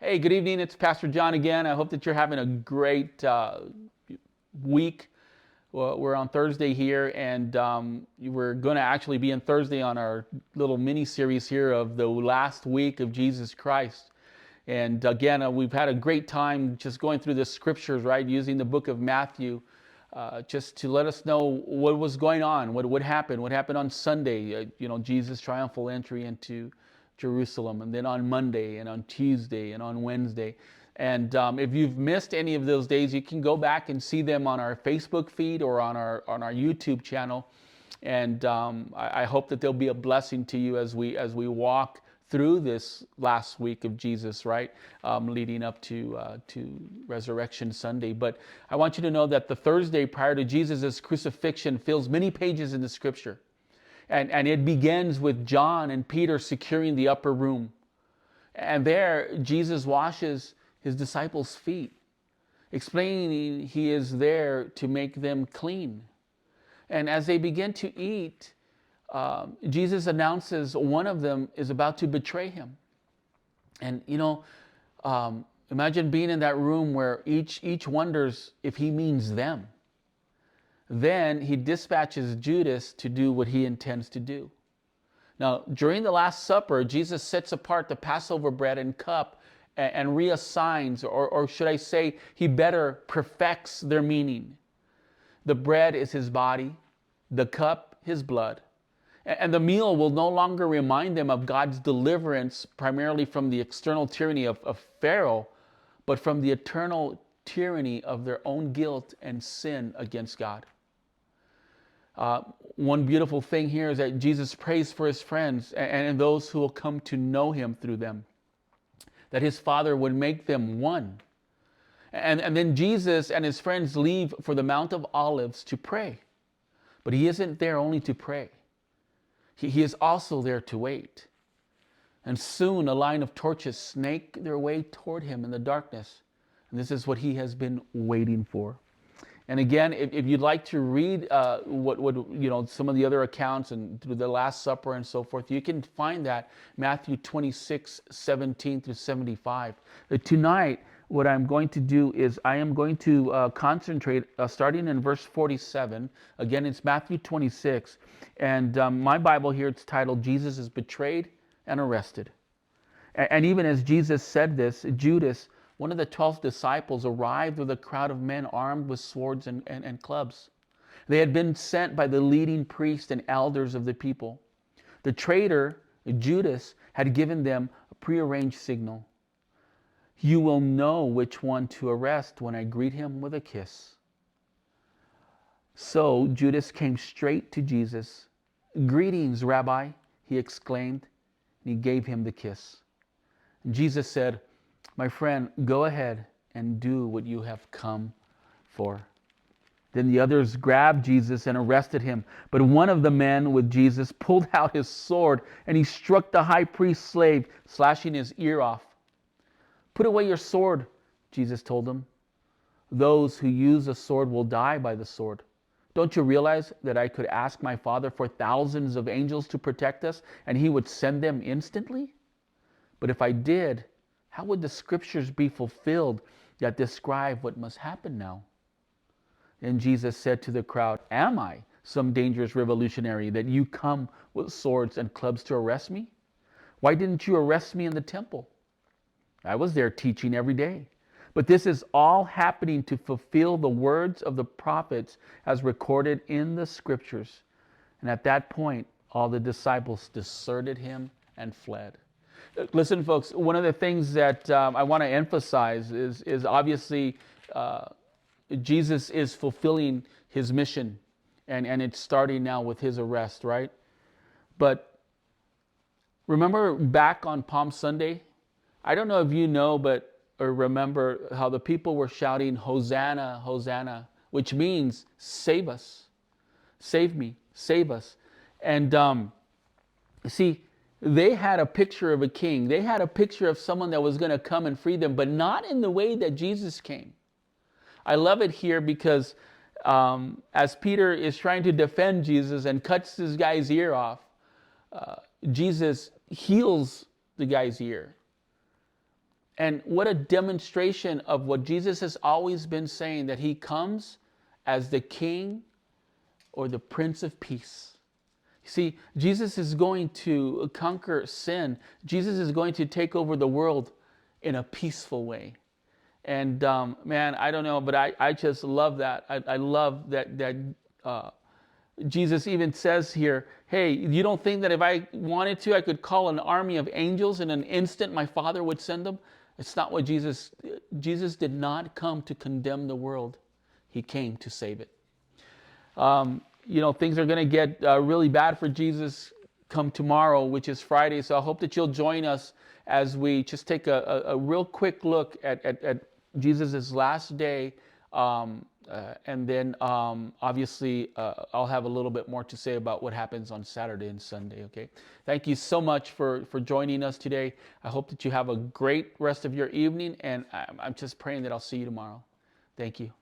Hey, good evening. It's Pastor John again. I hope that you're having a great week. Well, we're on Thursday here, and we're going to actually be in Thursday on our little mini series here of the last week of Jesus Christ. And again, we've had a great time just going through the scriptures, right? Using the book of Matthew just to let us know what was going on, what happened on Sunday, Jesus' triumphal entry into Jerusalem, and then on Monday and on Tuesday and on Wednesday. And if you've missed any of those days, you can go back and see them on our Facebook feed or on our YouTube channel. And I hope that they'll be a blessing to you as we walk through this last week of Jesus, right, leading up to Resurrection Sunday. But I want you to know that the Thursday prior to Jesus' crucifixion fills many pages in the Scripture. And it begins with John and Peter securing the upper room. And there, Jesus washes his disciples' feet, explaining he is there to make them clean. And as they begin to eat, Jesus announces one of them is about to betray him. And imagine being in that room where each wonders if he means them. Then he dispatches Judas to do what he intends to do. Now, during the Last Supper, Jesus sets apart the Passover bread and cup and reassigns, or should I say, he better perfects their meaning. The bread is his body, the cup his blood. And the meal will no longer remind them of God's deliverance primarily from the external tyranny of Pharaoh, but from the eternal tyranny of their own guilt and sin against God. One beautiful thing here is that Jesus prays for his friends and those who will come to know him through them, that his Father would make them one. And then Jesus and his friends leave for the Mount of Olives to pray. But he isn't there only to pray. He is also there to wait. And soon a line of torches snake their way toward him in the darkness. And this is what he has been waiting for. And again, if you'd like to read what some of the other accounts and through the Last Supper and so forth, you can find that Matthew 26:17 through 75. Tonight, what I'm going to do is I am going to concentrate starting in verse 47. Again, it's Matthew 26. And my Bible here, it's titled, Jesus is Betrayed and Arrested. And even as Jesus said this, Judas, one of the 12 disciples, arrived with a crowd of men armed with swords and clubs. They had been sent by the leading priests and elders of the people. The traitor, Judas, had given them a prearranged signal. You will know which one to arrest when I greet him with a kiss. So Judas came straight to Jesus. Greetings, Rabbi, he exclaimed, and he gave him the kiss. And Jesus said, my friend, go ahead and do what you have come for. Then the others grabbed Jesus and arrested him. But one of the men with Jesus pulled out his sword and he struck the high priest's slave, slashing his ear off. Put away your sword, Jesus told him. Those who use a sword will die by the sword. Don't you realize that I could ask my Father for thousands of angels to protect us and he would send them instantly? But if I did, how would the scriptures be fulfilled that describe what must happen now? And Jesus said to the crowd, am I some dangerous revolutionary that you come with swords and clubs to arrest me? Why didn't you arrest me in the temple? I was there teaching every day. But this is all happening to fulfill the words of the prophets as recorded in the scriptures. And at that point, all the disciples deserted him and fled. Listen, folks, one of the things that I want to emphasize is obviously Jesus is fulfilling his mission, and it's starting now with his arrest, right? But remember back on Palm Sunday? I don't know if you know, or remember how the people were shouting, Hosanna, Hosanna, which means save us, save me, save us. And see, they had a picture of a king. They had a picture of someone that was going to come and free them, but not in the way that Jesus came. I love it here because as Peter is trying to defend Jesus and cuts this guy's ear off, Jesus heals the guy's ear. And what a demonstration of what Jesus has always been saying, that he comes as the King or the Prince of Peace. You see, Jesus is going to conquer sin. Jesus is going to take over the world in a peaceful way. And man, I don't know, but I just love that. I love that Jesus even says here, hey, you don't think that if I wanted to, I could call an army of angels in an instant, my Father would send them? It's not what Jesus did not come to condemn the world. He came to save it. Things are going to get really bad for Jesus come tomorrow, which is Friday. So I hope that you'll join us as we just take a real quick look at Jesus' last day. And then obviously I'll have a little bit more to say about what happens on Saturday and Sunday, okay? Thank you so much for joining us today. I hope that you have a great rest of your evening, and I'm just praying that I'll see you tomorrow. Thank you.